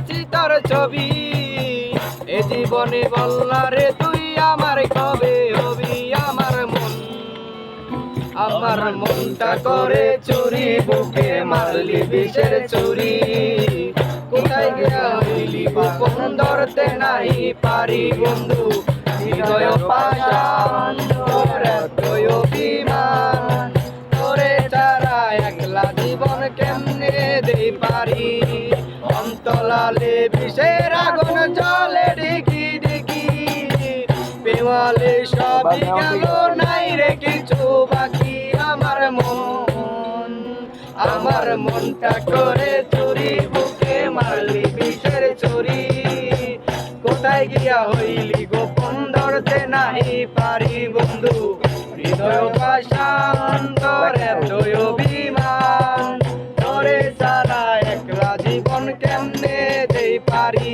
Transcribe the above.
আছি তোর ছবি। এ জীবনে বললা রে তুই আমার কবে হবি। আমার মনটা করে চুরি, বুকে মারলি বিষের ছুরি। কোথায় গিয়া হইলি গোপন ধরতে নাই পারি বন্ধু। হৃদয় পাষাণ তোর এতই অভিমান, তোরে ছাড়া একলা জীবন কেমনে দেই পারি। অন্তলালে বিষের আগুন জ্বলে ডিকি ডিকি, পেওয়ালে সবই গেল নাই রে কিছু বাকি। আমার মনটা করে চুরি, বুকে মারলি বিষের ছুরি। কোথায় গিয়া হইলি গোপন ধরতে নাই পারি বন্ধু। হৃদয় পাষাণ তোর এতই অভিমান, তোরে ছাড়া একলা জীবন কেমনে দেই পারি।